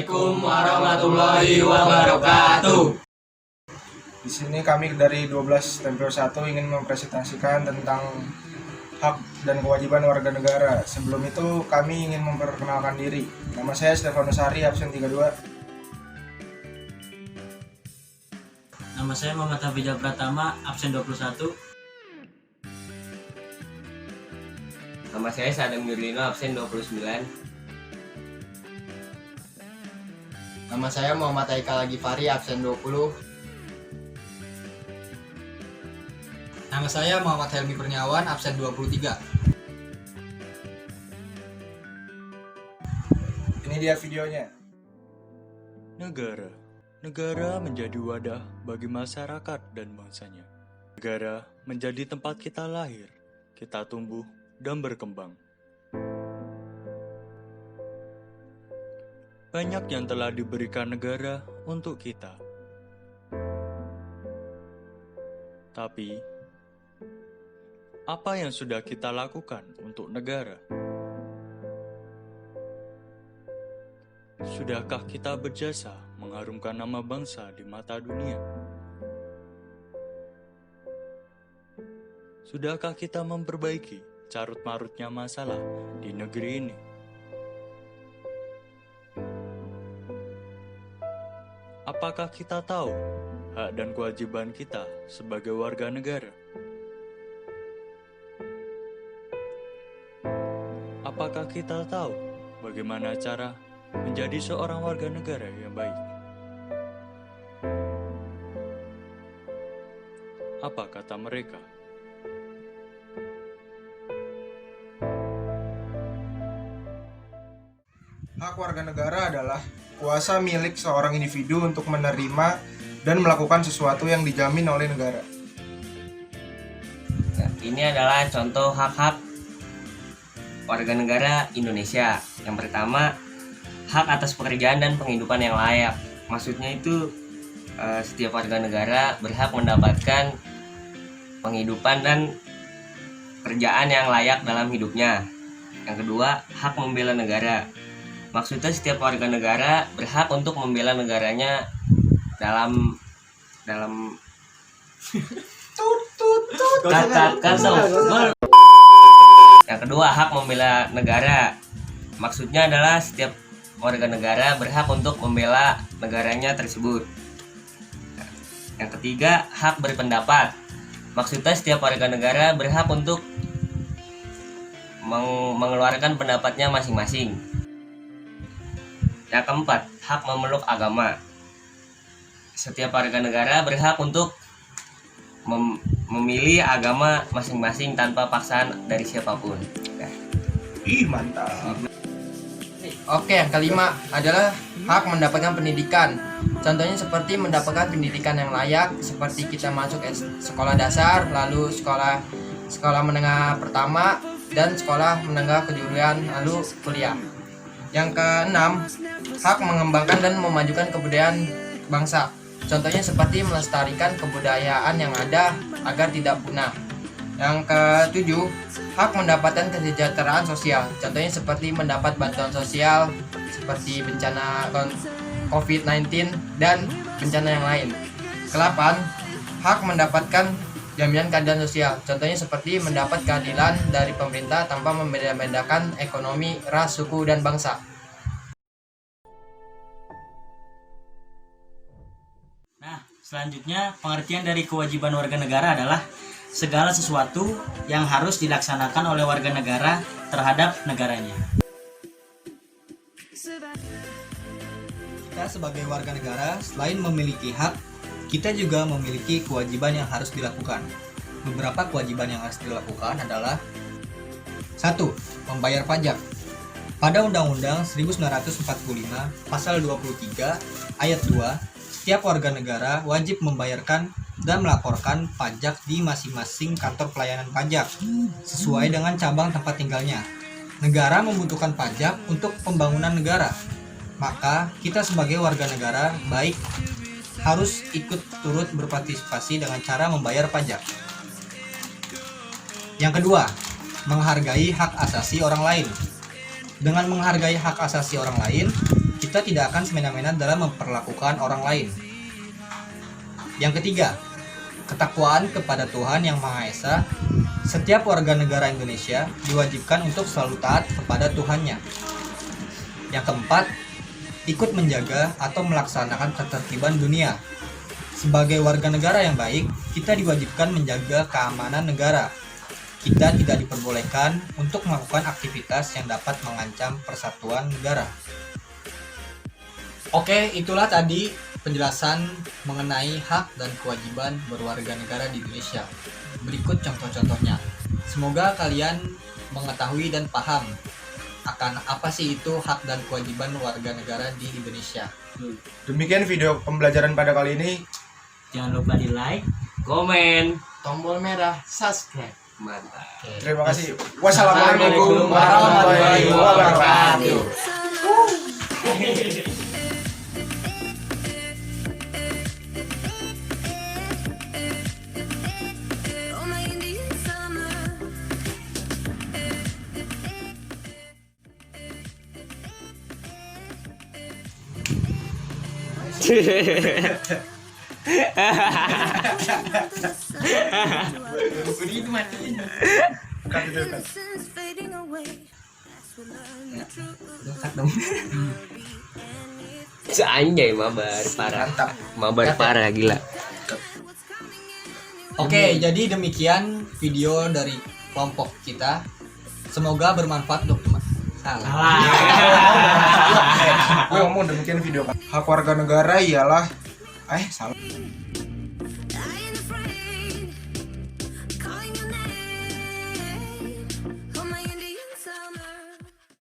Assalamualaikum warahmatullahi wabarakatuh. Di sini kami dari 12 Tempel 1 ingin mempresentasikan tentang hak dan kewajiban warga negara. Sebelum itu kami ingin memperkenalkan diri. Nama saya Stefanus Hari, absen 32. Nama saya Muhammad Hafizal Pratama, absen 21. Nama saya Sadam Yurlino, absen 29. Nama saya Muhammad Haikal Agifari, absen 20. Nama saya Muhammad Helmi Kurniawan, absen 23. Ini dia videonya. Negara menjadi wadah bagi masyarakat dan bangsanya. Negara menjadi tempat kita lahir, kita tumbuh dan berkembang. Banyak yang telah diberikan negara untuk kita. Tapi, apa yang sudah kita lakukan untuk negara? Sudahkah kita berjasa mengharumkan nama bangsa di mata dunia? Sudahkah kita memperbaiki carut-marutnya masalah di negeri ini? Apakah kita tahu hak dan kewajiban kita sebagai warga negara? Apakah kita tahu bagaimana cara menjadi seorang warga negara yang baik? Apa kata mereka? Hak warga negara adalah kuasa milik seorang individu untuk menerima dan melakukan sesuatu yang dijamin oleh negara. Nah, ini adalah contoh hak-hak warga negara Indonesia. Yang pertama, hak atas pekerjaan dan penghidupan yang layak. Maksudnya itu setiap warga negara berhak mendapatkan penghidupan dan pekerjaan yang layak dalam hidupnya. Yang kedua, hak membela negara. Maksudnya setiap warga negara berhak untuk membela negaranya dalam Yang kedua, hak membela negara. Maksudnya adalah setiap warga negara berhak untuk membela negaranya tersebut. Yang ketiga, hak berpendapat. Maksudnya setiap warga negara berhak untuk mengeluarkan pendapatnya masing-masing. Yang keempat, hak memeluk agama. Setiap warga negara berhak untuk memilih agama masing-masing tanpa paksaan dari siapapun. Mantap. Oke, yang kelima adalah hak mendapatkan pendidikan. Contohnya seperti mendapatkan pendidikan yang layak, seperti kita masuk sekolah dasar, lalu sekolah menengah pertama, dan sekolah menengah kejuruan, lalu kuliah. Yang keenam, hak mengembangkan dan memajukan kebudayaan bangsa. Contohnya seperti melestarikan kebudayaan yang ada agar tidak punah. Yang ketujuh, hak mendapatkan kesejahteraan sosial. Contohnya seperti mendapat bantuan sosial seperti bencana COVID-19 dan bencana yang lain. Kedelapan, hak mendapatkan jaminan keadilan sosial. Contohnya seperti mendapat keadilan dari pemerintah tanpa membeda-bedakan ekonomi, ras, suku, dan bangsa. Nah, selanjutnya pengertian dari kewajiban warga negara adalah segala sesuatu yang harus dilaksanakan oleh warga negara terhadap negaranya. Kita sebagai warga negara, selain memiliki hak, kita juga memiliki kewajiban yang harus dilakukan. Beberapa kewajiban yang harus dilakukan adalah 1. Membayar pajak. Pada Undang-Undang 1945, Pasal 23, Ayat 2, setiap warga negara wajib membayarkan dan melaporkan pajak di masing-masing kantor pelayanan pajak sesuai dengan cabang tempat tinggalnya. Negara membutuhkan pajak untuk pembangunan negara. Maka kita sebagai warga negara baik harus ikut turut berpartisipasi dengan cara membayar pajak. Yang kedua, menghargai hak asasi orang lain. Dengan menghargai hak asasi orang lain, kita tidak akan semena-mena dalam memperlakukan orang lain. Yang ketiga, ketakwaan kepada Tuhan Yang Maha Esa. Setiap warga negara Indonesia diwajibkan untuk selalu taat kepada Tuhannya. Yang keempat, ikut menjaga atau melaksanakan ketertiban dunia. Sebagai warga negara yang baik, kita diwajibkan menjaga keamanan negara. Kita tidak diperbolehkan untuk melakukan aktivitas yang dapat mengancam persatuan negara. Oke, itulah tadi penjelasan mengenai hak dan kewajiban berwarga negara di Indonesia. Berikut contoh-contohnya. Semoga kalian mengetahui dan paham akan apa sih itu hak dan kewajiban warga negara di Indonesia. Demikian video pembelajaran pada kali ini. Jangan lupa di like. Komen. Tombol merah subscribe. Mantap. Terima kasih. Wassalamualaikum warahmatullahi wabarakatuh. Anjay, mabar parah. Mantap. Mabar parah gila. Oke, jadi demikian video dari kelompok kita. Semoga bermanfaat untuk teman. Salah. Gue ngomong demikian video. Hak warga negara ialah salah.